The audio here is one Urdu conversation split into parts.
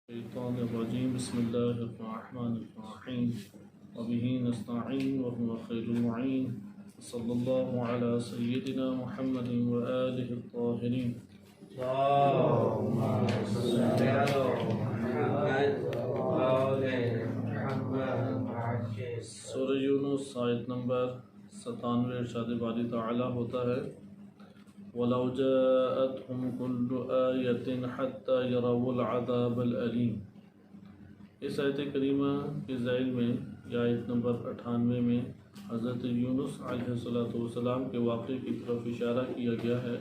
الشيطان الرجيم بسم الله الرحمن الرحيم وبه نستعين وهو خير المعين صلى الله على سيدنا محمد وآله الطاهرين اللهم صل على محمد وآل محمد. سورہ یونس آیت نمبر 97 ارشاد باری تعالی ہوتا ہے وَلَوْ جَاءَتْهُمْ كُلُّ آيَةٍ حَتَّى يَرَوُا الْعَذَابَ الْأَلِيمَ۔ اس آیت کریمہ کے ذیل میں یا آیت نمبر 98 میں حضرت یونس علیہ السلام کے واقعے کی طرف اشارہ کیا گیا ہے۔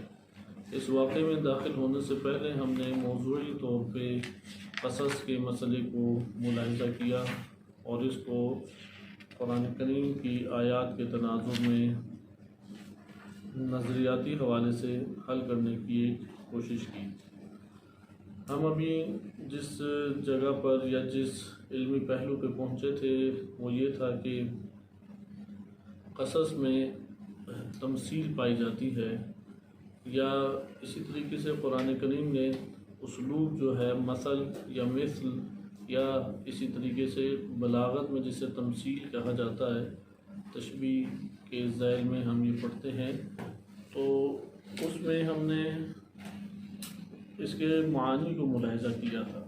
اس واقعے میں داخل ہونے سے پہلے ہم نے موضوعی طور پہ قصص کے مسئلے کو ملاحظہ کیا اور اس کو قرآن کریم کی آیات کے تناظر میں نظریاتی حوالے سے حل کرنے کی ایک کوشش کی۔ ہم ابھی جس جگہ پر یا جس علمی پہلو پہ پہنچے تھے وہ یہ تھا کہ قصص میں تمثیل پائی جاتی ہے، یا اسی طریقے سے قرآن کریم نے اسلوب جو ہے مثل یا مثل یا اسی طریقے سے بلاغت میں جسے تمثیل کہا جاتا ہے، تشبیہ کے ذیل میں ہم یہ پڑھتے ہیں، تو اس میں ہم نے اس کے معانی کو ملاحظہ کیا تھا،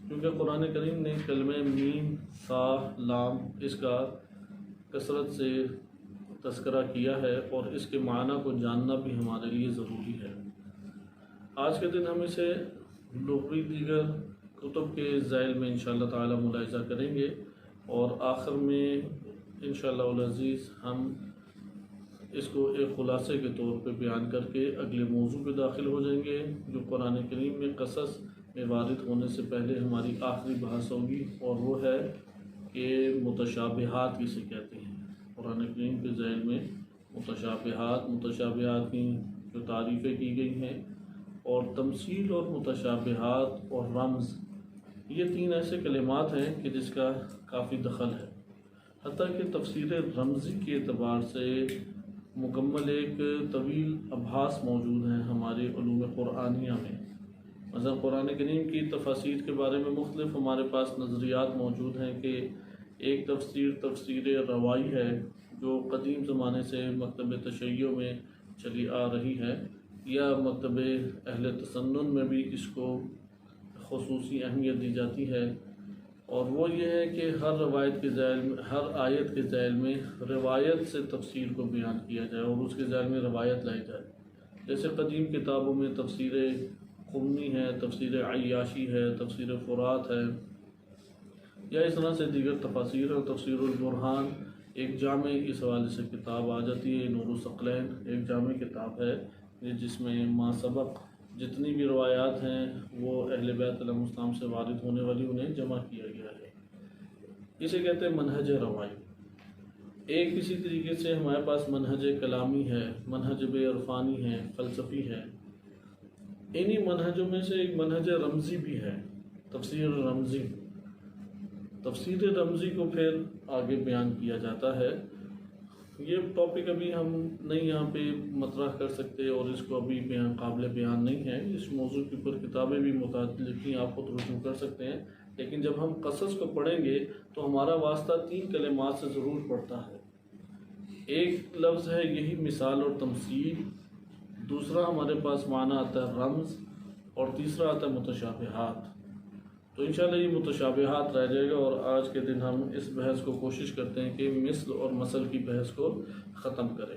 کیونکہ قرآن کریم نے کلمہ میم صا لام اس کا کثرت سے تذکرہ کیا ہے اور اس کے معنی کو جاننا بھی ہمارے لیے ضروری ہے۔ آج کے دن ہم اسے لغوی دیگر کتب کے ذیل میں انشاءاللہ تعالی ملاحظہ کریں گے، اور آخر میں انشاءاللہ العزیز ہم اس کو ایک خلاصے کے طور پہ بیان کر کے اگلے موضوع پہ داخل ہو جائیں گے، جو قرآن کریم میں قصص میں وارد ہونے سے پہلے ہماری آخری بحث ہوگی، اور وہ ہے کہ متشابہات کسے کہتے ہیں۔ قرآن کریم کے ذیل میں متشابہات کی جو تعریفیں کی گئی ہیں، اور تمثیل اور متشابہات اور رمز، یہ تین ایسے کلمات ہیں کہ جس کا کافی دخل ہے، حتیٰ کہ تفسیر رمزی کے اعتبار سے مکمل ایک طویل ابحاث موجود ہیں ہمارے علوم قرآنیہ میں۔ مثلا قرآن کریم کی تفاسیر کے بارے میں مختلف ہمارے پاس نظریات موجود ہیں کہ ایک تفسیر روائی ہے جو قدیم زمانے سے مکتب تشیع میں چلی آ رہی ہے، یا مکتب اہل تسنن میں بھی اس کو خصوصی اہمیت دی جاتی ہے، اور وہ یہ ہے کہ ہر روایت کے ذیل میں، ہر آیت کے ذیل میں روایت سے تفسیر کو بیان کیا جائے اور اس کے ذیل میں روایت لائی جائے۔ جیسے قدیم کتابوں میں تفسیر قمی ہے، تفسیر عیاشی ہے، تفسیر فرات ہے، یا اس طرح سے دیگر تفاسیر ہے۔ تفسیر البرہان ایک جامع اس حوالے سے کتاب آ جاتی ہے، نور الثقلین ایک جامع کتاب ہے جس میں ما سبق جتنی بھی روایات ہیں وہ اہل بیت علیہ السلام سے وارد ہونے والی انہیں جمع کیا گیا ہے۔ اسے کہتے ہیں منہج روائی۔ ایک اسی طریقے سے ہمارے پاس منہج کلامی ہے، منہج بے عرفانی ہے، فلسفی ہے۔ انہی منہجوں میں سے ایک منہج رمزی بھی ہے، تفسیر رمزی۔ تفسیر رمزی کو پھر آگے بیان کیا جاتا ہے۔ یہ ٹاپک ابھی ہم نہیں یہاں پہ مطرح کر سکتے اور اس کو ابھی قابل بیان نہیں ہے۔ اس موضوع کے اوپر کتابیں بھی متعدد لکھی، آپ خود رجوع کر سکتے ہیں، لیکن جب ہم قصص کو پڑھیں گے تو ہمارا واسطہ تین کلمات سے ضرور پڑتا ہے۔ ایک لفظ ہے یہی مثال اور تمثیل، دوسرا ہمارے پاس معنی آتا ہے رمز، اور تیسرا آتا ہے متشابہات۔ تو انشاءاللہ یہ متشابہات رہ جائے گا، اور آج کے دن ہم اس بحث کو کوشش کرتے ہیں کہ مثل اور مثل کی بحث کو ختم کریں،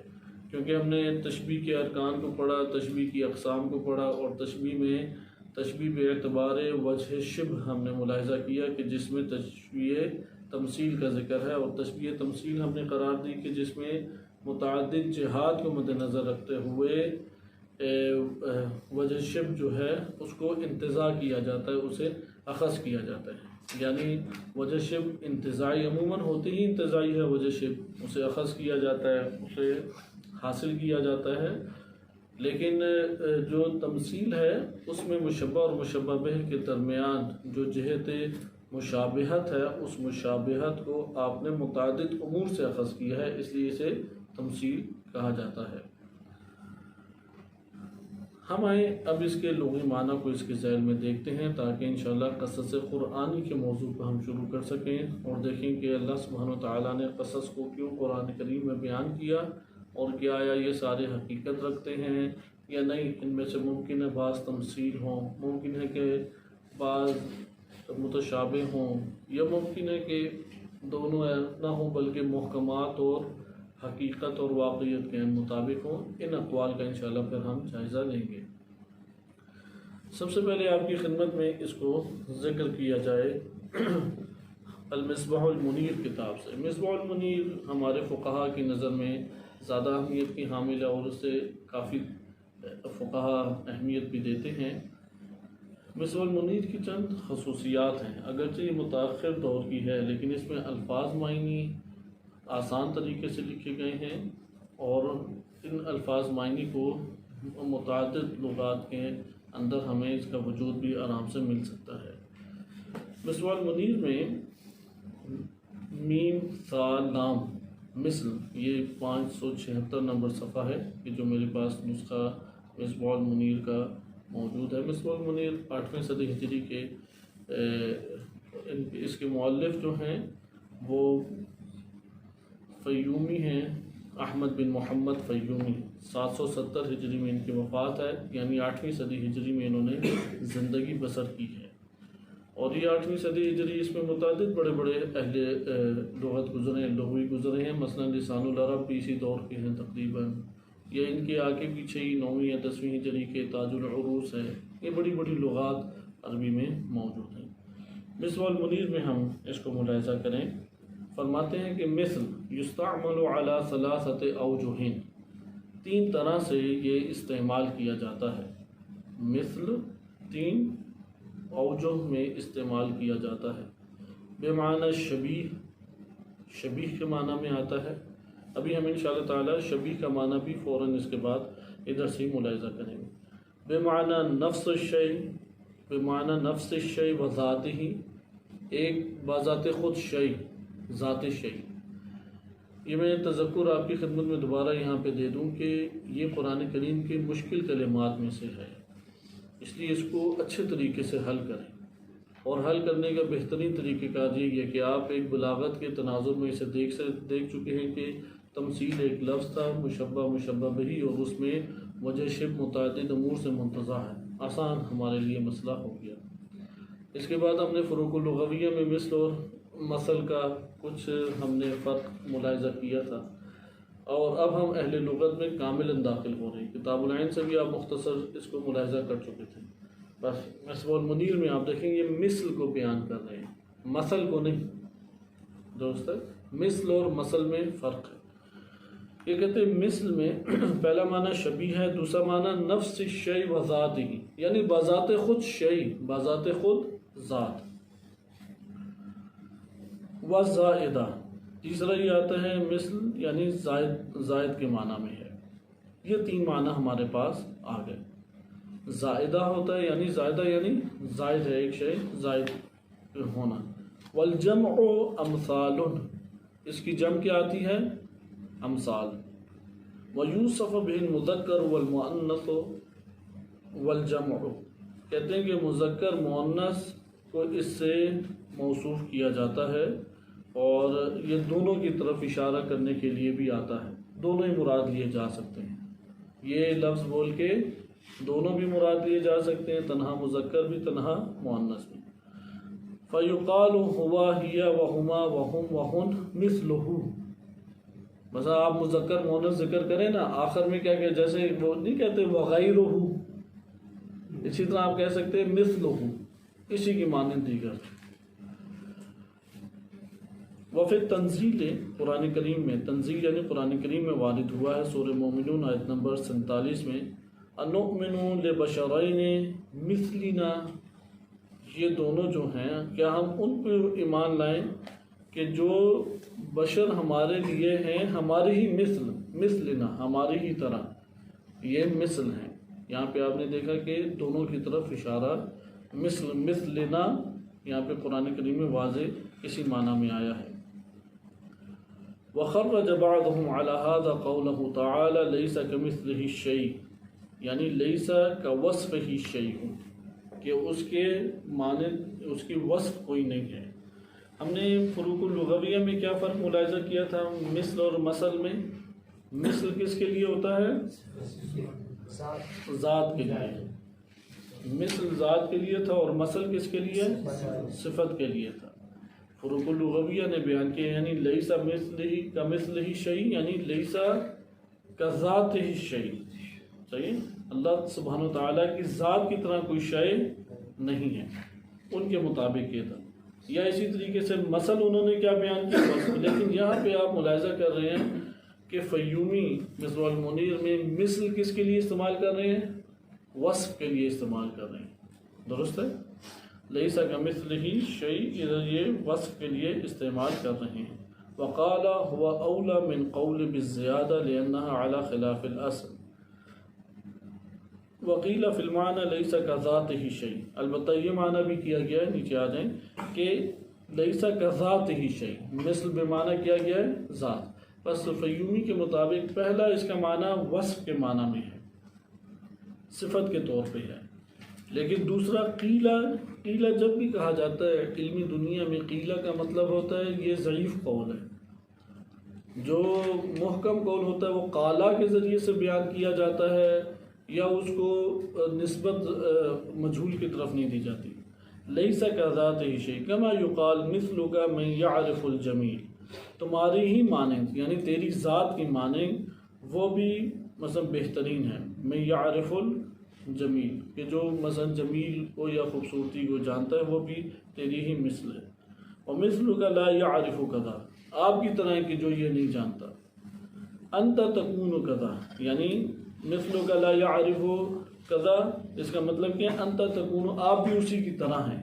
کیونکہ ہم نے تشبیہ کے ارکان کو پڑھا، تشبیہ کی اقسام کو پڑھا، اور تشبیہ بے اعتبار وجہ شبہ ہم نے ملاحظہ کیا کہ جس میں تشبیہ تمثیل کا ذکر ہے، اور تشبیہ تمثیل ہم نے قرار دی کہ جس میں متعدد جہات کو مد نظر رکھتے ہوئے وجہ شبہ جو ہے اس کو انتزاع کیا جاتا ہے، اسے اخذ کیا جاتا ہے۔ یعنی وجہ شبہ انتزاعی عموماً ہوتی ہی انتزاعی ہے، وجہ شبہ اسے اخذ کیا جاتا ہے، اسے حاصل کیا جاتا ہے، لیکن جو تمثیل ہے اس میں مشبہ اور مشبہ بہ کے درمیان جو جہت مشابہت ہے، اس مشابہت کو آپ نے متعدد امور سے اخذ کیا ہے، اس لیے اسے تمثیل کہا جاتا ہے۔ ہم آئیں اب اس کے لغوی معنی کو اس کے ذیل میں دیکھتے ہیں تاکہ انشاءاللہ قصص قرآنی کے موضوع کو ہم شروع کر سکیں اور دیکھیں کہ اللہ سبحانہ و تعالیٰ نے قصص کو کیوں قرآن کریم میں بیان کیا اور کیا آیا یہ سارے حقیقت رکھتے ہیں یا نہیں. ان میں سے ممکن ہے بعض تمثیل ہوں، ممکن ہے کہ بعض متشابہ ہوں، یا ممکن ہے کہ دونوں نہ ہوں بلکہ محکمات اور حقیقت اور واقعیت کے مطابق ہوں. ان اقوال کا انشاءاللہ پھر ہم جائزہ لیں گے. سب سے پہلے آپ کی خدمت میں اس کو ذکر کیا جائے المصباح المنیر کتاب سے. مصباح المنیر ہمارے فقہا کی نظر میں زیادہ اہمیت کی حامل ہے اور اس سے کافی فقہا اہمیت بھی دیتے ہیں. مصباح المنیر کی چند خصوصیات ہیں. اگرچہ یہ متاخر دور کی ہے لیکن اس میں الفاظ معنی آسان طریقے سے لکھے گئے ہیں اور ان الفاظ معنی کو متعدد لغات کے اندر ہمیں اس کا وجود بھی آرام سے مل سکتا ہے. مصباح المنیر میں میم ثا لام مثل یہ 576 نمبر صفحہ ہے کہ جو میرے پاس نسخہ مصباح المنیر کا موجود ہے. مصباح المنیر 8ویں صدی ہجری کے اس کے مؤلف جو ہیں وہ فیومی ہیں، احمد بن محمد فیومی. 770 ہجری میں ان کی وفات ہے، یعنی 8ویں صدی ہجری میں انہوں نے زندگی بسر کی ہے. اور یہ 8ویں صدی ہجری اس میں متعدد بڑے بڑے اہل لغت گزرے ہیں، لغوی گزرے ہیں. مثلا لسان العرب بھی اسی دور کے ہیں تقریباً، یا ان کے آگے پیچھے ہی 9ویں یا 10ویں ہجری کے تاج العروس ہے. یہ بڑی بڑی لغات عربی میں موجود ہیں. مصباح المنیر میں ہم اس کو ملاحظہ کریں، فرماتے ہیں کہ مثل یستعمل علی ثلاثۃ اوجہ، 3 طرح سے یہ استعمال کیا جاتا ہے. مثل 3 اوجہ میں استعمال کیا جاتا ہے. بمعنی شبیہ، شبیہ کے معنی میں آتا ہے. ابھی ہم انشاءاللہ تعالی شبیہ کا معنی بھی فوراً اس کے بعد ادھر سے ملاحظہ کریں گے. بمعنی نفس الشیء، بمعنی نفس الشیء و ذاتہ، ایک بذات خود شیء، ذات شیء. یہ میں تذکر آپ کی خدمت میں دوبارہ یہاں پہ دے دوں کہ یہ قرآن کریم کے مشکل کلمات میں سے ہے، اس لیے اس کو اچھے طریقے سے حل کریں. اور حل کرنے کا بہترین طریقہ کار یہ ہے کہ آپ ایک بلاغت کے تناظر میں اسے دیکھ چکے ہیں کہ تمثیل ایک لفظ تھا، مشبہ مشبہ بہی، اور اس میں وجہ شبہ متعدد امور سے منتزع ہے. آسان ہمارے لیے مسئلہ ہو گیا. اس کے بعد ہم نے فروق اللغویہ میں مثل اور مثل کا کچھ ہم نے فرق ملاحظہ کیا تھا، اور اب ہم اہل لغت میں کاملاً داخل ہو رہے ہیں. کتاب العین سے بھی آپ مختصر اس کو ملاحظہ کر چکے تھے. بس مصباح المنیر میں آپ دیکھیں یہ مثل کو بیان کر رہے ہیں، مثل کو نہیں. درست ہے، مثل اور مثل میں فرق ہے. یہ کہتے ہیں مثل میں پہلا معنی شبیہ ہے، دوسرا معنی نفس الشیء و ذاتہ، یعنی بذات خود شیء، بذات خود ذات. وزائدہ، تیسرا یہ آتا ہے مثل یعنی زائد کے معنی میں ہے. یہ 3 معنی ہمارے پاس آ گئے. زائدہ ہوتا ہے یعنی زائدہ یعنی زائد ہے، ایک شے زائد ہونا. والجمع امثال، اس کی جمع کیا آتی ہے؟ امثال. ویوصف به المذکر والمؤنث والجمع، کہتے ہیں کہ مذکر مؤنث کو اس سے موصوف کیا جاتا ہے اور یہ دونوں کی طرف اشارہ کرنے کے لیے بھی آتا ہے. دونوں ہی مراد لیے جا سکتے ہیں. یہ لفظ بول کے دونوں بھی مراد لیے جا سکتے ہیں، تنہا مذکر بھی تنہا مؤنث بھی. فیقال ہوا ہی وہما وہم وہن مثلہ. مثلا آپ مذکر مؤنث ذکر کریں نا، آخر میں کیا کہ جیسے وہ نہیں کہتے وغیرہ، اسی طرح آپ کہہ سکتے ہیں مثلہ، اسی کی مانند دیگر. وفی تنزیل، قرآن کریم میں تنزیل یعنی قرآن کریم میں وارد ہوا ہے سورہ مومنون آیت نمبر 47 میں، انؤمن لبشرین مثلنا، یہ دونوں جو ہیں کیا ہم ان پہ ایمان لائیں کہ جو بشر ہمارے لیے ہیں ہماری ہی مثلنا، ہماری ہی طرح. یہ مثل ہیں. یہاں پہ آپ نے دیکھا کہ دونوں کی طرف اشارہ مثلنا یہاں پہ قرآن کریم میں واضح اسی معنی میں آیا ہے. وخرج بعضهم على هذا قوله تعالى ليس كمثله شيء، یعنی لیسا کا وصف ہی شیء، کہ اس کے مانند اس کی وصف کوئی نہیں ہے۔ ہم نے فروق اللغویہ میں کیا فرق ملاحظہ کیا تھا مثل اور مثل میں؟ مثل کس کے لیے ہوتا ہے؟ ذات کے لیے، مثل ذات کے لیے تھا، اور مثل کس کے لیے؟ صفت کے لیے تھا۔ فروق اللغویہ نے بیان کیا یعنی لیسا مثلہ کا مثلہ شیء، یعنی لیسا کا ذات ہی شیء، صحیح؟ اللہ سبحانہ وتعالیٰ کی ذات کی طرح کوئی شے نہیں ہے، ان کے مطابق یہ تھا۔ یا اسی طریقے سے مثل انہوں نے کیا بیان کیا؟ وصف۔ لیکن یہاں پہ آپ ملاحظہ کر رہے ہیں کہ فیومی مصباح المنیر میں مثل کس کے لیے استعمال کر رہے ہیں؟ وصف کے لیے استعمال کر رہے ہیں، درست ہے؟ لیسا کمثلہ شیء ادھر یہ وصف کے لیے استعمال کر رہے ہیں۔ وقال هو اولا من قول بالزیادہ لانها على خلاف الاصل، وقیل فی المعنی لیسا کذاتہ شیء، البتہ یہ معنی بھی کیا گیا ہے، نیچے آ جائیں، کہ لیسا کذاتہ شیء، مثل بمعنی کیا گیا ہے ذات۔ بس فیومی کے مطابق پہلا اس کا معنی وصف کے معنی میں ہے، صفت کے طور پہ ہے، لیکن دوسرا قیلہ، قیلہ جب بھی کہا جاتا ہے علمی دنیا میں، قیلہ کا مطلب ہوتا ہے یہ ضعیف قول ہے۔ جو محکم قول ہوتا ہے وہ قالا کے ذریعے سے بیان کیا جاتا ہے، یا اس کو نسبت مجہول کی طرف نہیں دی جاتی۔ لیسا کذاتہ شیء کما یقال مثلک من یعرف الجمیل، تمہاری ہی مانند یعنی تیری ذات کی مانند وہ بھی مثلا بہترین ہے، من یعرف الجمیل، کہ جو مثلا جمیل کو یا خوبصورتی کو جانتا ہے وہ بھی تیری ہی مثل ہے۔ ومثلک لا یعرف کذا، آپ کی طرح کہ جو یہ نہیں جانتا۔ انت تکون کذا، یعنی مثلک لا یعرف کذا، اس کا مطلب کہ انت تکون، آپ بھی اسی کی طرح ہیں۔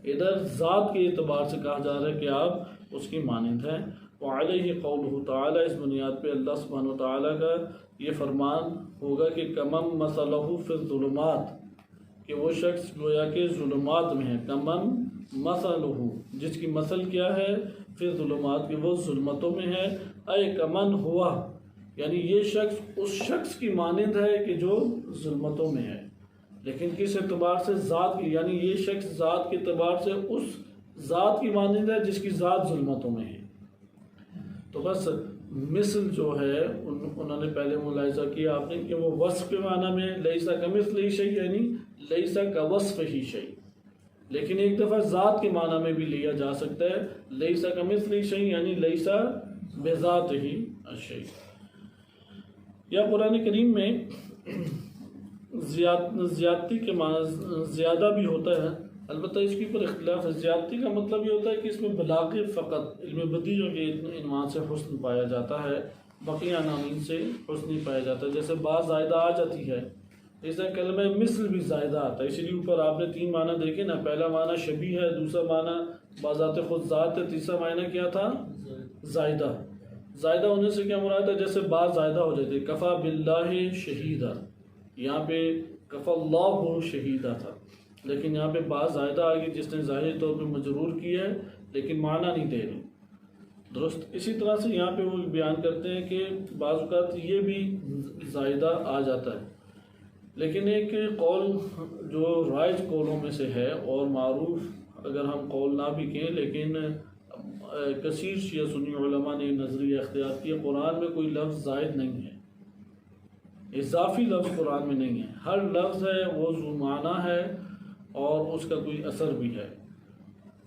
ادھر ذات کے اعتبار سے کہا جا رہا ہے کہ آپ اس کی مانند ہیں۔ وعلیہ قولہ تعالیٰ، اس بنیاد پہ اللہ سبحانہ و تعالیٰ کا یہ فرمان ہوگا کہ کمم مثلہ فی الظلمات، کہ وہ شخص گویا کہ ظلمات میں ہے۔ کمم مثلہ، جس کی مثل کیا ہے؟ فی الظلمات، کہ وہ ظلمتوں میں ہے۔ اے کمن ہوا، یعنی یہ شخص اس شخص کی مانند ہے کہ جو ظلمتوں میں ہے، لیکن کس اعتبار سے؟ ذات کی، یعنی یہ شخص ذات کے اعتبار سے اس ذات کی مانند ہے جس کی ذات ظلمتوں میں ہے۔ تو بس مثل جو ہے انہوں نے پہلے ملاحظہ کیا آپ نے کہ وہ وصف کے معنی میں لیسا کمثلہ شیء، یعنی لیسا کوصف ہی شیء، لیکن ایک دفعہ ذات کے معنی میں بھی لیا جا سکتا ہے، لیسا کمثلہ شیء یعنی لیسا بذات ہی الشیء۔ یا قرآن کریم میں زیادتی کے معنی زیادہ بھی ہوتا ہے، البتہ اس کے اوپر اختلاف ہے۔ زیادتی کا مطلب یہ ہوتا ہے کہ اس میں بلاغت فقط، علم بدیع کے عنوان سے حسن پایا جاتا ہے، بقیہ عناوین سے حسن نہیں پایا جاتا۔ جیسے بعض زائدہ آ جاتی ہے، اس طرح کلمہ مثل بھی زائدہ آتا ہے، اسی لیے اوپر آپ نے تین معنی دیکھے نا، پہلا معنی شبیہ ہے، دوسرا معنی بذات خود ذات ہے، تیسرا معنی کیا تھا؟ زائدہ۔ زائدہ ہونے سے کیا مراد ہے؟ جیسے بعض زائدہ ہو جاتے، کفا باللہ شہیدہ، یہاں پہ کفا اللہ شہیدہ تھا، لیکن یہاں پہ بعض زائدہ آ گئی جس نے ظاہری طور پہ مجرور کیا ہے لیکن معنی نہیں دے رہی، درست۔ اسی طرح سے یہاں پہ وہ بیان کرتے ہیں کہ بعض اوقات یہ بھی زائدہ آ جاتا ہے، لیکن ایک قول جو رائج قولوں میں سے ہے اور معروف اگر ہم قول نہ بھی کہیں، لیکن کثیر شیعہ سنی علماء نے نظریہ اختیار کیا، قرآن میں کوئی لفظ زائد نہیں ہے، اضافی لفظ قرآن میں نہیں ہے، ہر لفظ ہے وہ ذو معنی ہے اور اس کا کوئی اثر بھی ہے۔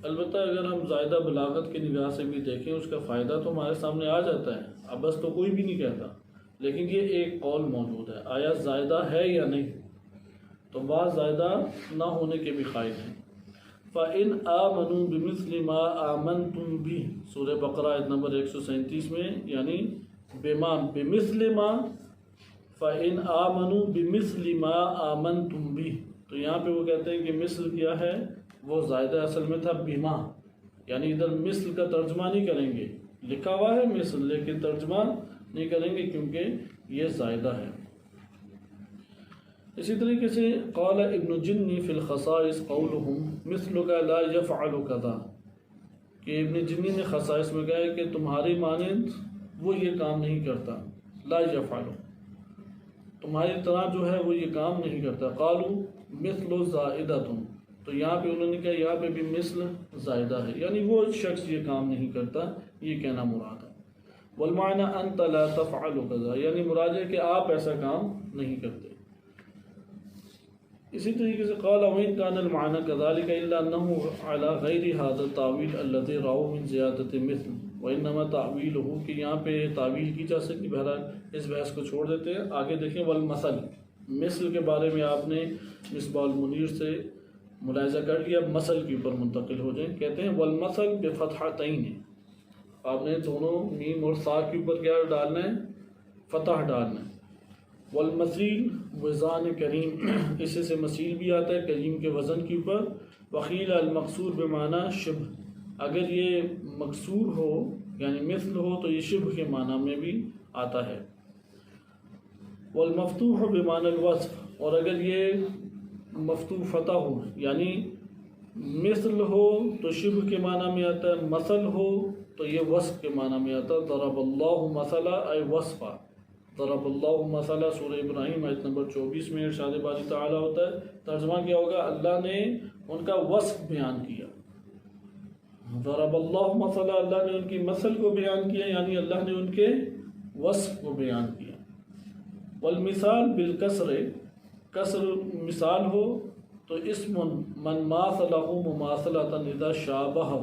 البتہ اگر ہم زائدہ بلاغت کی نگاہ سے بھی دیکھیں اس کا فائدہ تو ہمارے سامنے آ جاتا ہے، اب بس تو کوئی بھی نہیں کہتا، لیکن یہ ایک قول موجود ہے، آیا زائدہ ہے یا نہیں، تو بعض زائدہ نہ ہونے کے بھی قائل ہیں۔ فَإِنْ آمَنُوا بِمِثْلِ مَا آمَنْتُمْ بِهِ، سورہ بقرہ آیت نمبر 137 میں، یعنی بما بمثل ما، فَإِنْ آمَنُوا بِمِثْلِ مَا آمَنْتُمْ بِهِ، تو یہاں پہ وہ کہتے ہیں کہ مثل کیا ہے؟ وہ زائدہ اصل میں تھا بما، یعنی ادھر مثل کا ترجمہ نہیں کریں گے، لکھا ہوا ہے مثل لیکن ترجمہ نہیں کریں گے کیونکہ یہ زائدہ ہے۔ اسی طریقے سے قال ابن جنی فی الخصائص قولہم مثلک لا یفعل کذا، کہ ابن جنی نے خصائص میں کہا ہے کہ تمہاری مانند وہ یہ کام نہیں کرتا، لا یفعل، تمہاری طرح جو ہے وہ یہ کام نہیں کرتا. قالوا مثل زائدۃ، تو یہاں پہ انہوں نے کہا یہاں پہ بھی مثل زائدہ ہے، یعنی وہ شخص یہ کام نہیں کرتا، یہ کہنا مراد ہے. والمعنی انت لا تفعل کذا، یعنی مراد ہے کہ آپ ایسا کام نہیں کرتے. اسی طریقے سے قال وإن كان المعنى كذلك إلا أنه على غير هذا التأويل الذي رأوا من زيادة مثل وإنما تأويله، کہ یہاں پہ تعویل کی جا سکتی. بہرحال اس بحث کو چھوڑ دیتے ہیں، آگے دیکھیں. والمثل، مثل کے بارے میں آپ نے مصباح المنیر سے ملاحظہ کر لیا، مثل کے اوپر منتقل ہو جائیں. کہتے ہیں والمثل بفتحتین، آپ نے دونوں میم اور سا کے اوپر کیا ڈالنا ہے؟ فتح ڈالنا ہے. والمثیل وزان کریم، اس سے مثیل بھی آتا ہے کریم کے وزن کے اوپر. وقیل المقصور بمعنی شبہ، اگر یہ مقصور ہو یعنی مثل ہو تو یہ شبہ کے معنی میں بھی آتا ہے. والمفتوح بمعنی الوصف، اور اگر یہ مفتوح فتح ہو یعنی مثل ہو تو شبہ کے معنی میں آتا ہے، مثل ہو تو یہ وصف کے معنی میں آتا ہے. ضرب اللہ مثلا اے وصفا، ضرب اللہ مثلا سورہ ابراہیم آیت نمبر 24 میں ارشاد باری تعالیٰ ہوتا ہے. ترجمہ کیا ہوگا؟ اللہ نے ان کا وصف بیان کیا. ضرب اللہ مثلا، اللہ نے ان کی مثل کو بیان کیا، یعنی اللہ نے ان کے وصف کو بیان کیا. والمثال بالکسر، کسر مثال ہو تو اسم من ماثلہ مماثلۃ اذا شابہہ،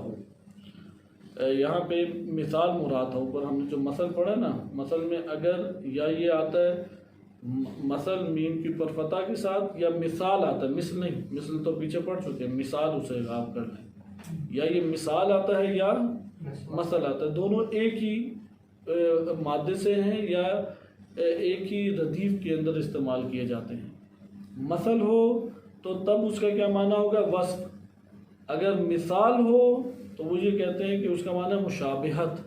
یہاں پہ مثال مراد ہے. اوپر ہم نے جو مثل پڑھا نا، مثل میں اگر یا یہ آتا ہے مثل میم کی پر فتح کے ساتھ، یا مثال آتا ہے، مثل نہیں، مثل تو پیچھے پڑ چکے ہیں، مثال اسے غائب کر لیں. یا یہ مثال آتا ہے یا مثل آتا ہے، دونوں ایک ہی مادے سے ہیں یا ایک ہی ردیف کے اندر استعمال کیے جاتے ہیں. مثل ہو تو تب اس کا کیا معنی ہوگا؟ وصف. اگر مثال ہو تو وہ یہ کہتے ہیں کہ اس کا معنی مشابہت،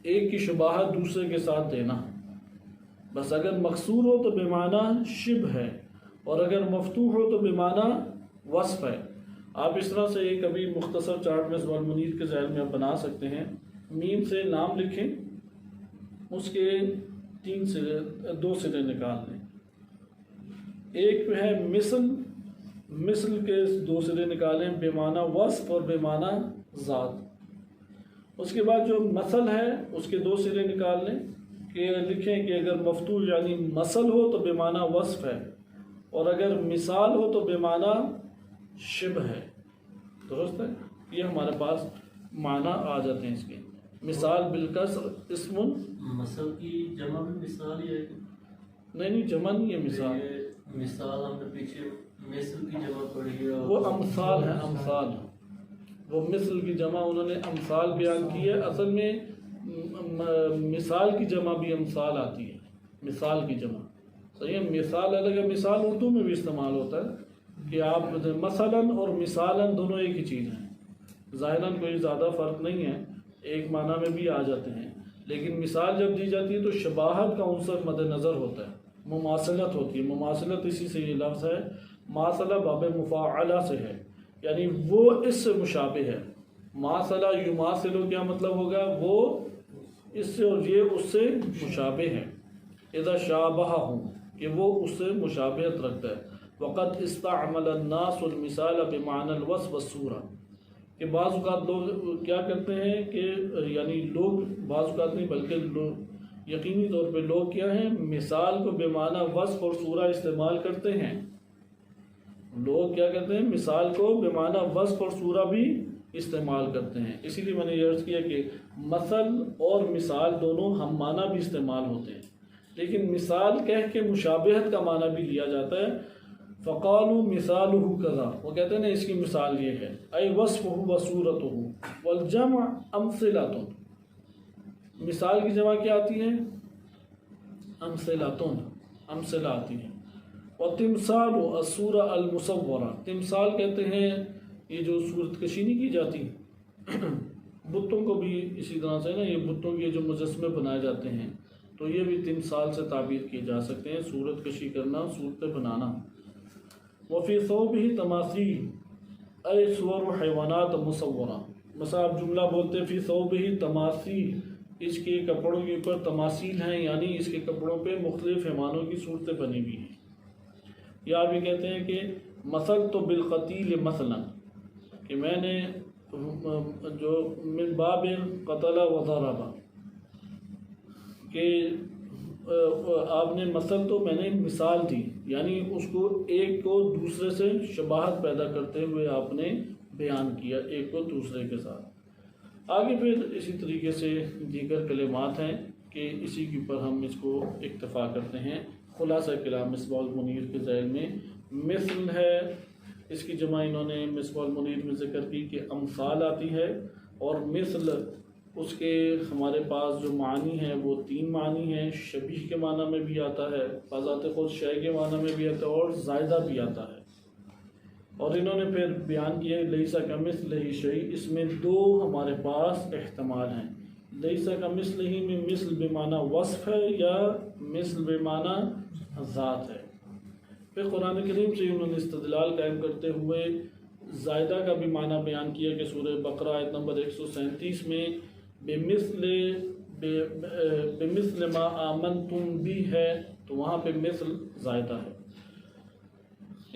ایک کی شباہت دوسرے کے ساتھ دینا. بس اگر مقصور ہو تو بے معنی شبہ ہے، اور اگر مفتوح ہو تو بے معنی وصف ہے. آپ اس طرح سے ایک ابھی مختصر چارٹ میں مصباح المنیر کے ذہن میں آپ بنا سکتے ہیں. میم سے نام لکھیں، اس کے 2 سرے نکال لیں. ایک ہے مثل، مثل کے 2 سرے نکالیں بے معنی وصف اور بے معنی ذات. اس کے بعد جو مثل ہے اس کے 2 سرے نکال لیں، کہ لکھیں کہ اگر مفتوح یعنی مثل ہو تو بے معنی وصف ہے، اور اگر مثال ہو تو بے معنی شبہ ہے. درست ہے؟ یہ ہمارے پاس معنی آ جاتے ہیں اس کے. مثال بالکسر اسم، مثل کی جمع میں مثال ہی ہے؟ نہیں جمع نہیں ہے مثال. مثال ہم نے پیچھے مثل کی جمع پڑھی ہے، وہ امثال ہے، امثال. وہ مثل کی جمع انہوں نے امثال بیان کی ہے. اصل میں مثال کی جمع بھی امثال آتی ہے، مثال کی جمع. صحیح ہے، مثال الگ ہے. مثال اردو میں بھی استعمال ہوتا ہے کہ آپ مثلاً اور مثالاً دونوں ایک ہی چیز ہیں. ظاہراً کوئی زیادہ فرق نہیں ہے، ایک معنی میں بھی آ جاتے ہیں. لیکن مثال جب دی جاتی ہے تو شباہت کا عنصر مد نظر ہوتا ہے، مماثلت ہوتی ہے. مماثلت اسی سے یہ لفظ ہے. ماثلہ باب مفاعلہ سے ہے، یعنی وہ اس سے مشابہ ہے. ماثلہ یماثلو کیا مطلب ہوگا؟ وہ اس سے اور یہ اس سے مشابہ ہے. اذا شابہ ہوں، کہ وہ اس سے مشابہت رکھتا ہے. وقد استعمل الناس المثال بمعنى الوصف والصورہ، کہ بعض اوقات لوگ کیا کرتے ہیں کہ یعنی لوگ بعض اوقات نہیں بلکہ لوگ یقینی طور پہ لوگ کیا ہیں، مثال کو بے معنی وصف اور صورہ استعمال کرتے ہیں. لوگ کیا کرتے ہیں؟ مثال کو بے معنی وصف اور صورہ بھی استعمال کرتے ہیں. اسی لیے میں نے یہ عرض کیا کہ مثل اور مثال دونوں ہم معنی بھی استعمال ہوتے ہیں، لیکن مثال کہہ کے مشابہت کا معنی بھی لیا جاتا ہے. فقالوا مثالہ کذا، وہ کہتے ہیں نا اس کی مثال یہ ہے، ای وصفہ وصورتہ. والجمع امثلۃ، مثال کی جمع کیا آتی ہے؟ امثلۃ، امثلہ آتی ہے. وتمثال الصورہ المصورہ، تمثال کہتے ہیں یہ جو صورت کشی نہیں کی جاتی بتوں کو بھی اسی طرح سے نا، یہ بتوں کے جو مجسمے بنائے جاتے ہیں تو یہ بھی تمثال سے تعبیر کیے جا سکتے ہیں، صورت کشی کرنا، صورتیں بنانا. وفی ثوبہ تماثیل اے صور و حیوانات مصورہ. مثلا آپ جملہ بولتے فی ثوبہ تماثیل، اس کے کپڑوں کے اوپر تماثیل ہیں، یعنی اس کے کپڑوں پہ مختلف حیوانوں کی صورتیں بنی ہوئی ہیں۔ یا آپ یہ کہتے ہیں کہ مثل تو بالقتیل مثلا، کہ میں نے جو من باب قتل و ضرب، کہ آپ نے مثل تو میں نے مثال دی، یعنی اس کو ایک کو دوسرے سے شباہت پیدا کرتے ہوئے آپ نے بیان کیا ایک کو دوسرے کے ساتھ۔ آگے پھر اسی طریقے سے دیگر کلمات ہیں کہ اسی کے اوپر ہم اس کو اکتفا کرتے ہیں۔ خلاصہ کلام مصباح المنیر کے ذیل میں مثل ہے، اس کی جمع انہوں نے مصباح المنیر میں ذکر کی کہ امثال آتی ہے، اور مثل اس کے ہمارے پاس جو معنی ہیں وہ 3 معنی ہیں۔ شبیہ کے معنی میں بھی آتا ہے، بذات خود شے کے معنی میں بھی آتا ہے، اور زائدہ بھی آتا ہے۔ اور انہوں نے پھر بیان کیا لیسا کمثلہ شیء، اس میں 2 ہمارے پاس احتمال ہیں۔ لیسا کمثلہ میں مثل بمعنی وصف ہے یا مثل بمعنی ذات ہے۔ پھر قرآن کریم سے انہوں نے استدلال قائم کرتے ہوئے زائدہ کا بھی معنی بیان کیا کہ سورہ بقرہ آیت نمبر 137 میں بمثل ما آمنتم بھی ہے، تو وہاں پہ مثل زائدہ ہے۔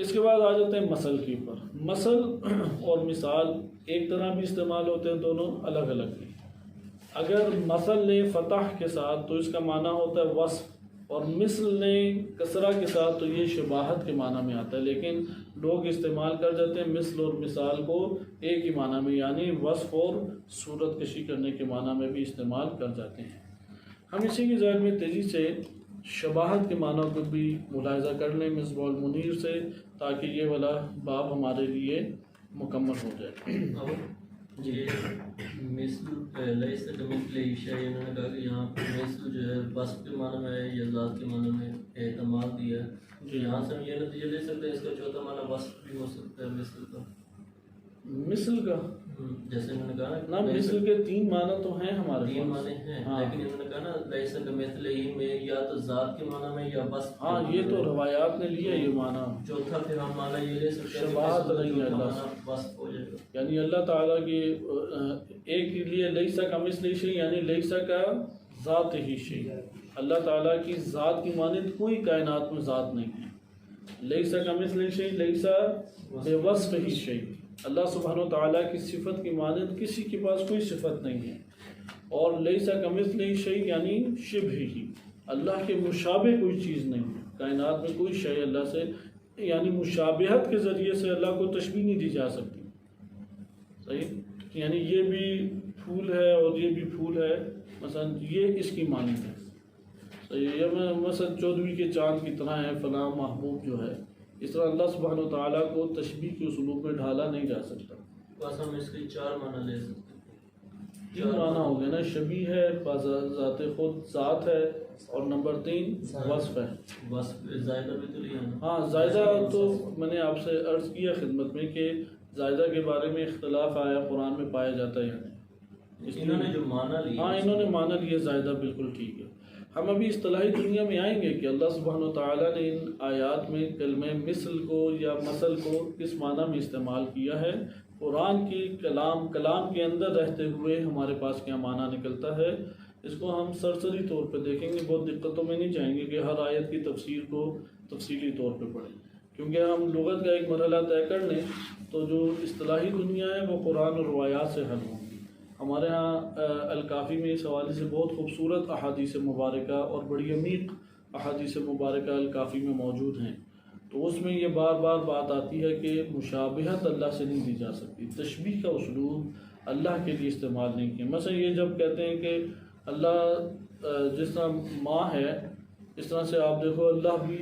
اس کے بعد آ جاتے ہیں مثل کے اوپر۔ مثل اور مثال ایک طرح بھی استعمال ہوتے ہیں، دونوں الگ الگ ہیں۔ اگر مثل نے فتح کے ساتھ تو اس کا معنی ہوتا ہے وصف، اور مثل نے کسرہ کے ساتھ تو یہ شباہت کے معنی میں آتا ہے، لیکن لوگ استعمال کر جاتے ہیں مثل اور مثال کو ایک ہی معنی میں، یعنی وصف اور صورت کشی کرنے کے معنی میں بھی استعمال کر جاتے ہیں۔ ہم اسی کے ذیل میں تیزی سے شباہت کے معنوں کو بھی ملاحظہ کر لیں مصباح المنیر سے، تاکہ یہ والا باب ہمارے لیے مکمل ہو جائے۔ یہ مثل لیس کمثلہ شیء، انہوں نے کہا کہ یہاں پر مثل جو ہے وصف کے معنی میں ہے یا ذات کے معنی میں اعتماد دیا ہے۔ یہاں سے ہم یہ نتیجہ لے سکتے ہیں اس کا چوتھا معنی وصف بھی ہو سکتا ہے مثل کا۔ مثل کا جیسے انہوں نے کہا نا، مثل کے 3 معنی تو ہیں ہمارے پاس، 3 معنی ہیں، ہاں، لیکن انہوں نے کہا نا لیس کمثلہ میں یا تو ذات کے معنی میں یا وصف۔ ہاں یہ تو روایات نے لیا یہ معنی۔ چوتھا پھر ہم معنی یہ لے سکتے ہیں کہ شباہت مثل نہیں ہے کا اللہ معنی وصف ہو جائے گا، یعنی اللہ تعالیٰ کی ایک کے لیے لیسا کمثلہ شیء، یعنی لیسا کا ذات ہی شیء، اللہ تعالیٰ کی ذات کی مانند کوئی کائنات میں ذات نہیں ہے۔ لیسا کمثلہ شیء، لیسا بوصف ہی شیء، اللہ سبحانہ و تعالیٰ کی صفت کی مانند کسی کے پاس کوئی صفت نہیں ہے۔ اور لیسا کمثلہ شیء یعنی شبہ ہی، اللہ کے مشابہ کوئی چیز نہیں ہے کائنات میں، کوئی شے اللہ سے، یعنی مشابہت کے ذریعے سے اللہ کو تشبیہ نہیں دی جا سکتی۔ صحیح، یعنی یہ بھی پھول ہے اور یہ بھی پھول ہے، مثلا یہ اس کی مانند ہے۔ صحیح، یہ مثلا 14ویں کے چاند کی طرح ہے فلاں محبوب جو ہے، اس طرح اللہ سبحانہ و تعالیٰ کو تشبیہ کے اسلوب میں ڈھالا نہیں جا سکتا۔ بس ہم اس کے 4 معنی لے سکتے ہیں۔ 3 معنی ہو گئے نا، شبیہ ہے، ذات خود ذات ہے، اور نمبر 3 وصف ہے۔ وصف زائدہ بھی تو لیا نا۔ ہاں زائدہ تو میں نے آپ سے عرض کیا خدمت میں کہ زائدہ کے بارے میں اختلاف آیا قرآن میں پایا جاتا ہے، یعنی انہوں نے جو معنی لیا، ہاں انہوں نے معنی لیا زائدہ، بالکل ٹھیک ہے۔ ہم ابھی اصطلاحی دنیا میں آئیں گے کہ اللہ سبحانہ و تعالیٰ نے ان آیات میں کلمہ مثل کو یا مثل کو کس معنی میں استعمال کیا ہے، قرآن کی کلام کے اندر رہتے ہوئے ہمارے پاس کیا معنی نکلتا ہے، اس کو ہم سرسری طور پہ دیکھیں گے، بہت دقتوں میں نہیں جائیں گے کہ ہر آیت کی تفسیر کو تفصیلی طور پہ پڑھیں، کیونکہ ہم لغت کا ایک مرحلہ طے کر لیں تو جو اصطلاحی دنیا ہے وہ قرآن اور روایات سے حل ہوں گی۔ ہمارے ہاں الکافی میں اس حوالے سے بہت خوبصورت احادیث مبارکہ اور بڑی عمیق احادیث مبارکہ الکافی میں موجود ہیں، تو اس میں یہ بار بار بات آتی ہے کہ مشابہت اللہ سے نہیں دی جا سکتی، تشبیہ کا اسلوب اللہ کے لیے استعمال نہیں کیا۔ مثلا یہ جب کہتے ہیں کہ اللہ جس طرح ماں ہے، اس طرح سے آپ دیکھو اللہ بھی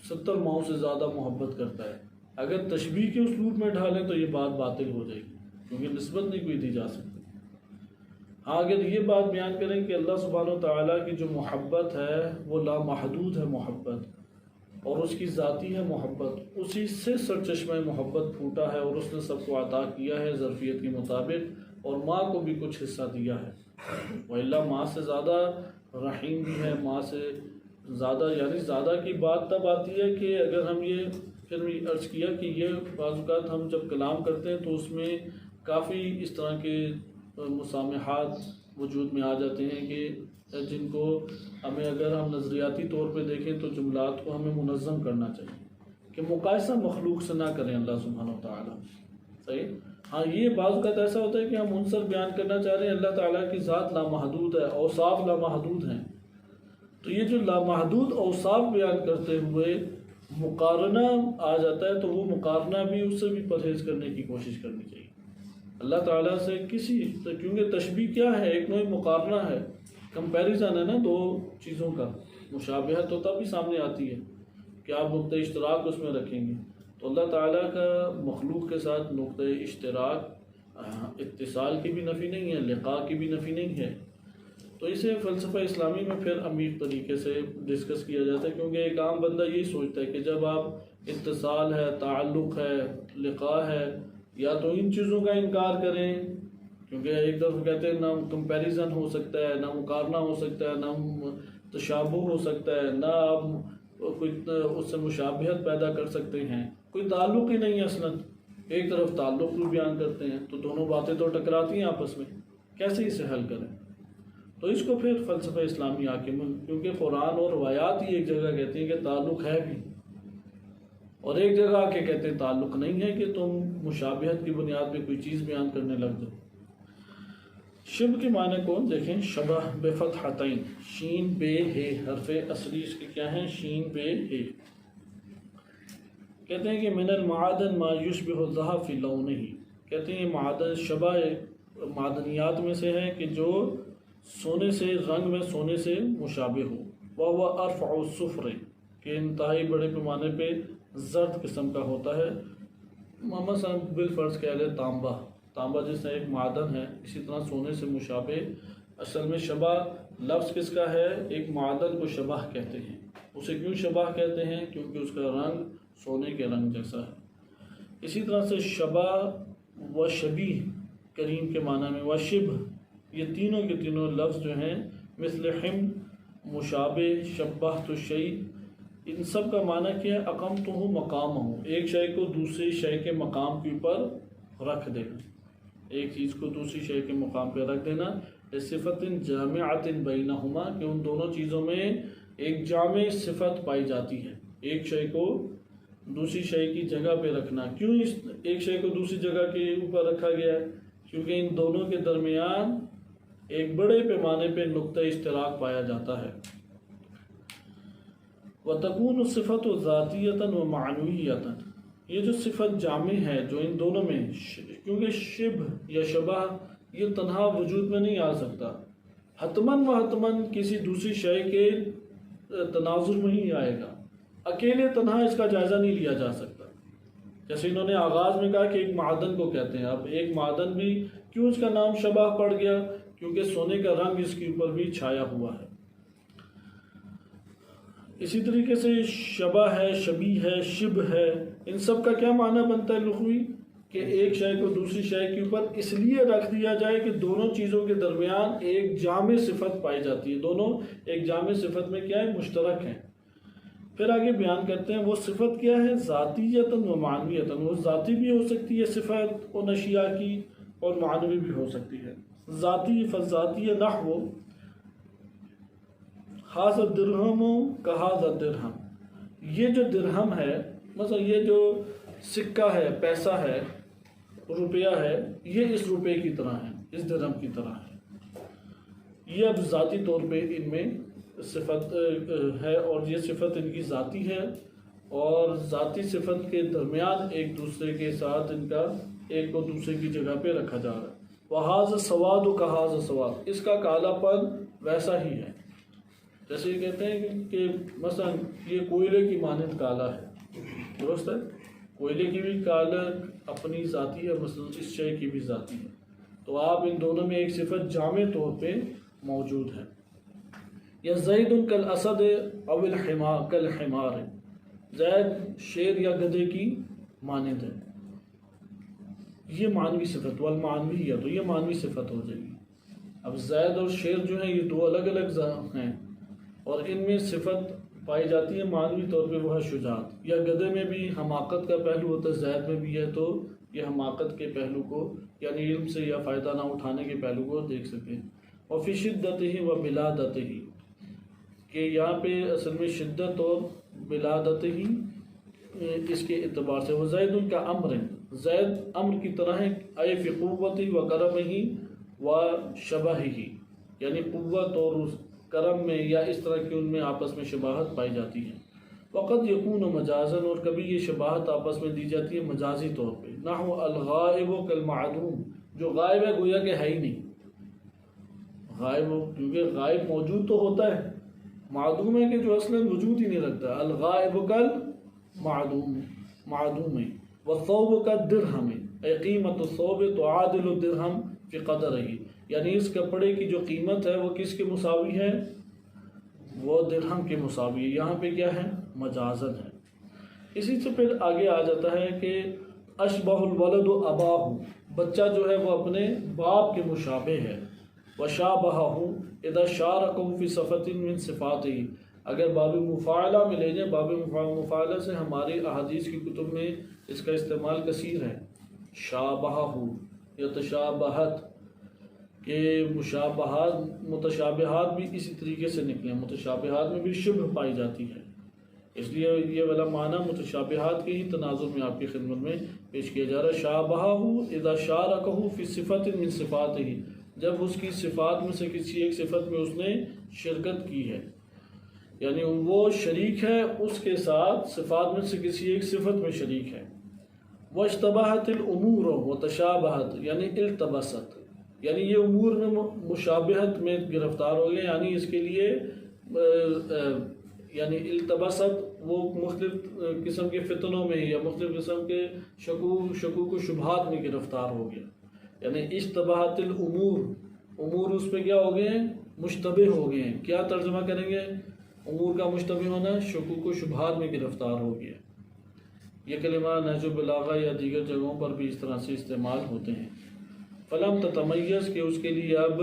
70 ماؤں سے زیادہ محبت کرتا ہے، اگر تشبیہ کے اسلوب میں ڈھالیں تو یہ بات باطل ہو جائے گی، کیونکہ نسبت نہیں کوئی دی جا سکتی۔ ہاں اگر یہ بات بیان کریں کہ اللہ سبحانہ و تعالیٰ کی جو محبت ہے وہ لامحدود ہے محبت، اور اس کی ذاتی ہے محبت، اسی سے سرچشمہ محبت پھوٹا ہے، اور اس نے سب کو عطا کیا ہے ظرفیت کے مطابق، اور ماں کو بھی کچھ حصہ دیا ہے، وَإِلَّا ماں سے زیادہ رحیم بھی ہے، ماں سے زیادہ، یعنی زیادہ کی بات تب آتی ہے کہ اگر ہم یہ پھر بھی عرض کیا کہ یہ بعض اوقات ہم جب کلام کرتے ہیں تو اس میں کافی اس طرح کے مسامحات وجود میں آ جاتے ہیں کہ جن کو ہمیں اگر ہم نظریاتی طور پہ دیکھیں تو جملات کو ہمیں منظم کرنا چاہیے کہ مقایسہ مخلوق سے نہ کریں اللہ سبحانہ و تعالیٰ. صحیح. ہاں یہ بعض اوقات ایسا ہوتا ہے کہ ہم عنصر بیان کرنا چاہ رہے ہیں، اللہ تعالیٰ کی ذات لامحدود ہے، اوصاف لامحدود ہیں، تو یہ جو لامحدود اوصاف بیان کرتے ہوئے مقارنہ آ جاتا ہے تو وہ مقارنہ بھی اس سے بھی پرہیز کرنے کی کوشش کرنی چاہیے اللہ تعالیٰ سے کیونکہ تشبیہ کیا ہے، ایک نوع مقارنہ ہے، کمپیریزن ہے نا دو چیزوں کا. مشابہت تو تب بھی سامنے آتی ہے کہ آپ نقطۂ اشتراک اس میں رکھیں گے، تو اللہ تعالیٰ کا مخلوق کے ساتھ نقطۂ اشتراک اتصال کی بھی نفی نہیں ہے، لقاء کی بھی نفی نہیں ہے. تو اسے فلسفہ اسلامی میں پھر عمیق طریقے سے ڈسکس کیا جاتا ہے، کیونکہ ایک عام بندہ یہی سوچتا ہے کہ جب آپ اتصال ہے، تعلق ہے، لقاء ہے، یا تو ان چیزوں کا انکار کریں، کیونکہ ایک طرف کہتے ہیں نہ کمپیریزن ہو سکتا ہے، نہ مقارنہ ہو سکتا ہے، نہ تشابہ ہو سکتا ہے، نہ آپ کوئی اس سے مشابہت پیدا کر سکتے ہیں، کوئی تعلق ہی نہیں ہے اصلاً. ایک طرف تعلق بھی بیان کرتے ہیں تو دونوں باتیں تو ٹکراتی ہیں آپس میں، کیسے اسے حل کریں؟ تو اس کو پھر فلسفہ اسلامی آ کے کیونکہ قرآن اور روایات ہی ایک جگہ کہتے ہیں کہ تعلق ہے بھی، اور ایک جگہ آ کے کہتے ہیں تعلق نہیں ہے کہ تم مشابہت کی بنیاد پہ کوئی چیز بیان کرنے لگ جاؤ. شبہ کے معنی کون دیکھیں، شبہ بفتحتین، شین بے ہے، حرف اصلی اس کے کیا ہیں، شین بے ہے. کہتے ہیں کہ من المعادن ما یشبہ الذھب فی لونہ، کہتے ہیں معدن شبہ معدنیات میں سے ہے کہ جو سونے سے رنگ میں سونے سے مشابہ ہو. وہو ارفع الصفر، کہ انتہائی بڑے پیمانے پہ زرد قسم کا ہوتا ہے. مثلا بالفرض کہہ لیں تانبا جس طرح ایک معدن ہے، اسی طرح سونے سے مشابہ. اصل میں شبہ لفظ کس کا ہے، ایک معدن کو شبہ کہتے ہیں. اسے کیوں شبہ کہتے ہیں، کیونکہ اس کا رنگ سونے کے رنگ جیسا ہے. اسی طرح سے شبہ و شبیہ کریم کے معنی میں، و شبہ، یہ تینوں کے تینوں لفظ جو ہیں مثل حم، مشابہ، شبہت الشیء، ان سب کا معنی کیا ہے، اقمتہ مقامہ، ایک شے کو دوسری شے کے مقام کے اوپر رکھ دینا، ایک چیز کو دوسری شے کے مقام پہ رکھ دینا. صفت جامعۃ بینہما، کہ ان دونوں چیزوں میں ایک جامع صفت پائی جاتی ہے. ایک شے کو دوسری شے کی جگہ پہ رکھنا، کیوں اس ایک شے کو دوسری جگہ کے اوپر رکھا گیا ہے، کیونکہ ان دونوں کے درمیان ایک بڑے پیمانے پہ نقطہ اشتراک پایا جاتا ہے. وَتَكُونُ الصِّفَةُ ذَاتِيَّةً وَمَعْنَوِيَّةً، یہ جو صفت جامع ہے جو ان دونوں میں، کیونکہ شبہ یا شبہ یہ تنہا وجود میں نہیں آ سکتا، حتماً و حتماً کسی دوسری شے کے تناظر میں ہی آئے گا، اکیلے تنہا اس کا جائزہ نہیں لیا جا سکتا. جیسے انہوں نے آغاز میں کہا کہ ایک معدن کو کہتے ہیں، اب ایک معدن بھی کیوں اس کا نام شبہ پڑ گیا، کیونکہ سونے کا رنگ اس کے اوپر بھی چھایا ہوا ہے. اسی طریقے سے شبہ ہے، شبیہ ہے، شبہ ہے، ان سب کا کیا معنی بنتا ہے لغوی، کہ ایک شے کو دوسری شے کے اوپر اس لیے رکھ دیا جائے کہ دونوں چیزوں کے درمیان ایک جامع صفت پائی جاتی ہے، دونوں ایک جامع صفت میں کیا ہے، مشترک ہیں. پھر آگے بیان کرتے ہیں وہ صفت کیا ہے، ذاتیتاً و معنویتاً، وہ ذاتی بھی ہو سکتی ہے صفت ان اشیاء کی، اور معنوی بھی ہو سکتی ہے. ذاتی فذاتی نحو ھذا الدرہم کھذا الدرہم، یہ جو درہم ہے، مثلا یہ جو سکہ ہے، پیسہ ہے، روپیہ ہے، یہ اس روپے کی طرح ہے، اس درہم کی طرح ہے. یہ اب ذاتی طور پہ ان میں صفت ہے، اور یہ صفت ان کی ذاتی ہے، اور ذاتی صفت کے درمیان ایک دوسرے کے ساتھ ان کا ایک کو دوسرے کی جگہ پہ رکھا جا رہا ہے. وَھَذَا السَّوَادُ كَھَذَا السَّوَادُ، اس کا کالا پن ویسا ہی ہے. جیسے یہ کہتے ہیں کہ مثلا یہ کوئلے کی مانند کالا ہے، درست ہے، کوئلے کی بھی کالا اپنی ذاتی ہے، مثلا اس شے کی بھی ذاتی ہے. تو آپ ان دونوں میں ایک صفت جامع طور پہ موجود ہے. یا زید کالاسد او کالحمار، زید شیر یا گدھے کی مانند ہے، یہ معنوی صفت. والمعنوی ہے تو یہ معنوی صفت ہو جائے گی. اب زید اور شیر جو ہیں یہ دو الگ الگ ہیں، اور ان میں صفت پائی جاتی ہے معنوی طور پہ، وہ ہے شجاعت. یا گدھے میں بھی حماقت کا پہلو ہوتا ہے، زید میں بھی ہے، تو یہ حماقت کے پہلو کو، یعنی علم سے یا فائدہ نہ اٹھانے کے پہلو کو دیکھ سکیں. وفی شدتہ و بلادتہ، کہ یہاں پہ اصل میں شدت اور بلادتہ اس کے اعتبار سے، وزید ان کا امر، زید امر کی طرح ہے، اے فی قوت و کرم ہی و شبہ ہی، یعنی قوت اور اس کرم میں یا اس طرح کی ان میں آپس میں شباہت پائی جاتی ہے۔ وقد یکون مجازن، اور کبھی یہ شباہت آپس میں دی جاتی ہے مجازی طور پہ، نحو الغائب کالمعدوم، جو غائب ہے گویا کہ ہے ہی نہیں، غائب کیونکہ غائب موجود تو ہوتا ہے، معدوم ہے کہ جو اصلا وجود ہی نہیں رکھتا، الغائب کالمعدوم، معدوم ہے۔ والثوب کالدرہم، اے قیمت الثوب تعادل الدرہم فی قدرہ، یعنی اس کپڑے کی جو قیمت ہے وہ کس کے مساوی ہے؟ وہ درہم کے مساوی ہے۔ یہاں پہ کیا ہے؟ مجازن ہے۔ اسی سے پھر آگے آ جاتا ہے کہ اشبہ الولد اباہ، بچہ جو ہے وہ اپنے باپ کے مشابہ ہے، وشابہہ اذا شارکہ فی صفۃ من صفاتہ، اگر باب مفاعلہ میں لے جائیں، باب مفاعلہ سے ہماری احادیث کی کتب میں اس کا استعمال کثیر ہے، شابہہ یا تشابہت، کہ مشابہات متشابہات بھی اسی طریقے سے نکلے، متشابہات میں بھی شبہ پائی جاتی ہے، اس لیے یہ والا معنی متشابہات کے ہی تناظر میں آپ کی خدمت میں پیش کیا جا رہا ہے۔ شابہہ اذا شارکہ فی صفۃ من صفاتہ، جب اس کی صفات میں سے کسی ایک صفت میں اس نے شرکت کی ہے، یعنی وہ شریک ہے اس کے ساتھ صفات میں سے کسی ایک صفت میں شریک ہے۔ واشتبہت الامور وتشابہت، یعنی التبست، یعنی یہ امور میں مشابہت میں گرفتار ہو گئے، یعنی اس کے لیے یعنی التبست وہ مختلف قسم کے فتنوں میں یا مختلف قسم کے شکوک و شبہات میں گرفتار ہو گیا، یعنی اشتبہت الامور، امور اس پہ کیا ہو گئے ہیں؟ مشتبہ ہو گئے ہیں۔ کیا ترجمہ کریں گے امور کا مشتبہ ہونا؟ شکوک و شبہات میں گرفتار ہو گیا۔ یہ کلمہ نہج البلاغہ یا دیگر جگہوں پر بھی اس طرح سے استعمال ہوتے ہیں۔ فلم تتمیز، کہ اس کے لیے اب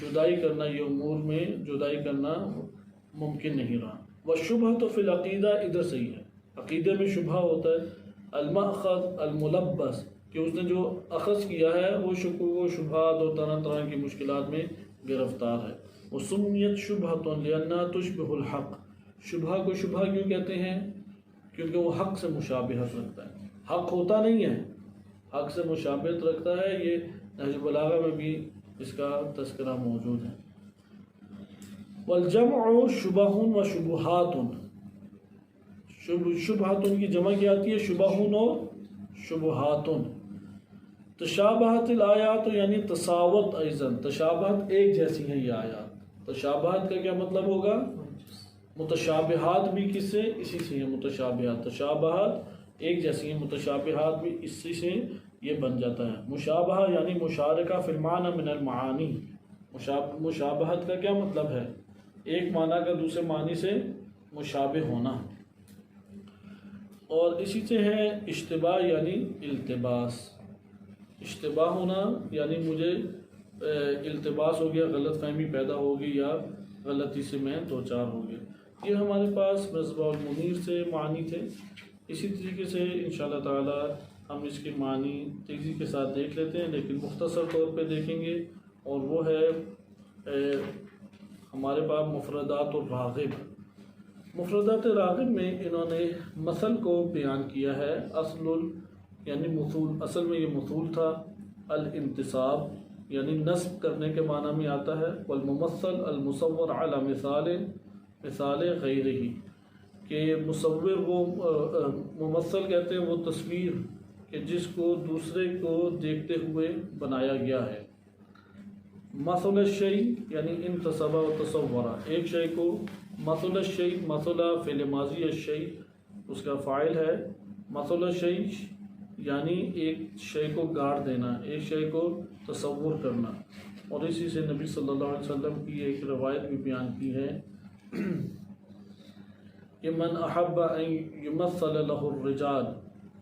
جدائی کرنا، یہ امور میں جدائی کرنا ممکن نہیں رہا۔ والشبہ تو فی العقیدہ، ادھر صحیح ہے، عقیدے میں شبہ ہوتا ہے۔ المأخذ الملبس، کہ اس نے جو اخذ کیا ہے وہ شکوک و شبہات اور طرح طرح کی مشکلات میں گرفتار ہے۔ وسمیت شبہۃ لأنہا تشبہ الحق، شبہ کو شبہ کیوں کہتے ہیں؟ کیونکہ وہ حق سے مشابہت رکھتا ہے، حق ہوتا نہیں ہے، حق سے مشابہت رکھتا ہے۔ یہ نہج البلاغہ میں بھی اس کا تذکرہ موجود ہے۔ والجمع شبہ و شبہات، شبہات کی جمع کیا آتی ہے؟ شبہ و شبہات۔ تشابہت الآیات، یعنی تساوت، ایضاً تشابہت ایک جیسی ہیں یہ آیات۔ تشابہت کا کیا مطلب ہوگا؟ متشابہات بھی کس سے؟ اسی سے ہیں متشابہات، تشابہات ایک جیسی ہیں، متشابہات بھی اسی سے یہ بن جاتا ہے۔ مشابہہ یعنی مشارکہ فی المعنی من المعانی، مشابہت کا کیا مطلب ہے؟ ایک معنی کا دوسرے معنی سے مشابہ ہونا۔ اور اسی سے ہے اشتباہ یعنی التباس، اشتباہ ہونا یعنی مجھے التباس ہو گیا، غلط فہمی پیدا ہوگی یا غلطی سے میں دوچار ہو گیا۔ یہ ہمارے پاس مصباح المنیر سے معنی تھے۔ اسی طریقے سے انشاءاللہ تعالی ہم اس کے معنی تیزی کے ساتھ دیکھ لیتے ہیں، لیکن مختصر طور پہ دیکھیں گے، اور وہ ہے ہمارے پاس مفردات الراغب۔ مفردات راغب میں انہوں نے مثل کو بیان کیا ہے، یعنی مثول، اصل میں یہ مثول تھا۔ الانتصاب یعنی نصب کرنے کے معنی میں آتا ہے۔ والممثل المصور علی مثال غیرہ، کہ مصور وہ ممثل کہتے ہیں وہ تصویر کہ جس کو دوسرے کو دیکھتے ہوئے بنایا گیا ہے۔ مثل الشیء یعنی انتصب و تصورہ، ایک شے کو مثل الشیء، مثل فعل ماضی، الشیء اس کا فاعل ہے۔ مثل الشیء یعنی ایک شے کو گاڑ دینا، ایک شے کو تصور کرنا۔ اور اسی سے نبی صلی اللہ علیہ وسلم کی ایک روایت بھی بیان کی ہے کہ من احب ان یمثل له الرجال،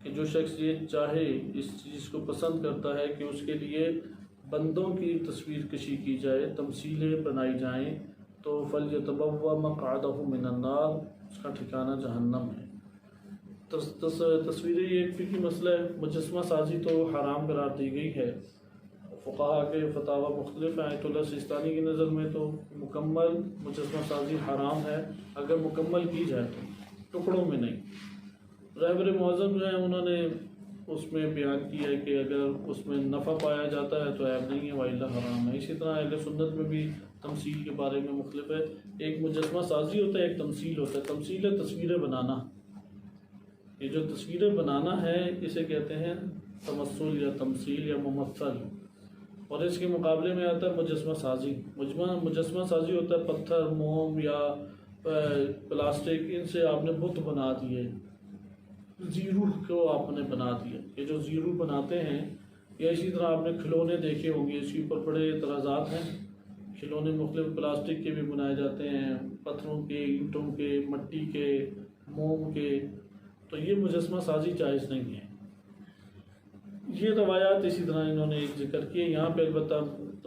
کہ جو شخص یہ چاہے، اس چیز کو پسند کرتا ہے کہ اس کے لیے بندوں کی تصویر کشی کی جائے، تمثیلیں بنائی جائیں، تو فلیتبوأ مقعدہ من النار، اس کا ٹھکانہ جہنم ہے۔ تصویریں یہ ایک فقہی مسئلہ ہے، مجسمہ سازی تو حرام قرار دی گئی ہے، فقہا کے فتاوی مختلف ہیں۔ آیت اللہ سستانی کی نظر میں تو مکمل مجسمہ سازی حرام ہے اگر مکمل کی جائے تو، ٹکڑوں میں نہیں۔ رہبر معظم جو ہیں انہوں نے اس میں بیان کیا ہے کہ اگر اس میں نفع پایا جاتا ہے تو عیب نہیں ہے، وإلا حرام ہے۔ اسی طرح اہل سنت میں بھی تمثیل کے بارے میں مختلف ہے۔ ایک مجسمہ سازی ہوتا ہے، ایک تمثیل ہوتا ہے۔ تمثیل ہے تصویریں بنانا، یہ جو تصویریں بنانا ہے اسے کہتے ہیں تمثل یا تمثیل یا ممثل، اور اس کے مقابلے میں آتا ہے مجسمہ سازی۔ مجسمہ سازی ہوتا ہے پتھر، موم یا پلاسٹک، ان سے آپ نے بت بنا دیے، زیرو کو آپ نے بنا دیا۔ یہ جو زیرو بناتے ہیں، یا اسی طرح آپ نے کھلونے دیکھے ہوں گے، اس کے اوپر بڑے اعتراضات ہیں۔ کھلونے مختلف پلاسٹک کے بھی بنائے جاتے ہیں، پتھروں کے، اینٹوں کے، مٹی کے، موم کے، تو یہ مجسمہ سازی جائز نہیں ہے۔ یہ روایات اسی طرح انہوں نے ایک ذکر کیے۔ یہاں پہ البتہ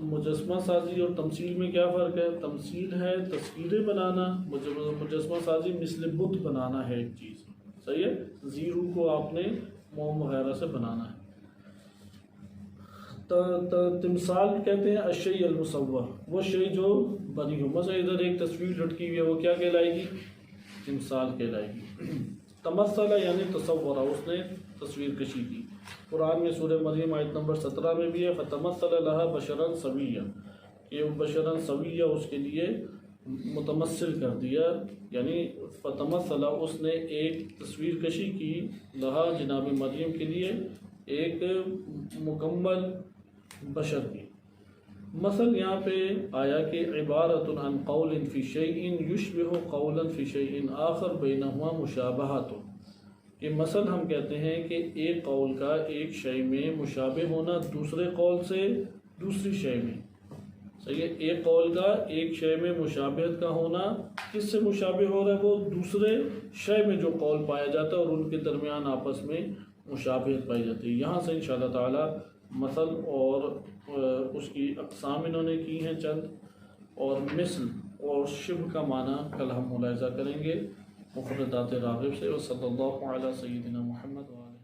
مجسمہ سازی اور تمثیل میں کیا فرق ہے؟ تمثیل ہے تصویریں بنانا، مجسمہ سازی مثل بت بنانا ہے ایک چیز، صحیح ہے؟ زیرو کو آپ نے موم وغیرہ سے بنانا ہے۔ تمثال کہتے ہیں الشیء المصور، وہ شے جو بنی ہو۔ مثلا ادھر ایک تصویر لٹکی ہوئی ہے، وہ کیا کہلائے گی؟ تمثال کہلائے گی۔ تمثل یعنی تصورہ، اس نے تصویر کشی کی۔ قرآن میں سورہ مریم آیت نمبر 17 میں بھی ہے فَتَمَثَّلَ لَهَا بَشَرًا سَوِيًّا، کہ بشرًا سویہ اس کے لیے متمثل کر دیا، یعنی فتمثل اس نے ایک تصویر کشی کی، لہا جناب مریم کے لیے ایک مکمل بشر کی۔ مثل یہاں پہ آیا کہ عبارت عن قول فی شیء یشبہ قولا فی شیء آخر بینہما مشابہۃ، کہ مثل ہم کہتے ہیں کہ ایک قول کا ایک شے میں مشابہ ہونا دوسرے قول سے دوسری شے میں، صحیح ہے؟ ایک قول کا ایک شے میں مشابہت کا ہونا، کس سے مشابہ ہو رہا ہے؟ وہ دوسرے شے میں جو قول پایا جاتا ہے اور ان کے درمیان آپس میں مشابہت پائی جاتی ہے۔ یہاں سے انشاءاللہ تعالی مثل اور اس کی اقسام انہوں نے کی ہیں چند، اور مثل اور شبہ کا معنی کل ہم ملاحظہ کریں گے مفردات راغب سے۔ وصلی اللہ علی سیدنا محمد وعلی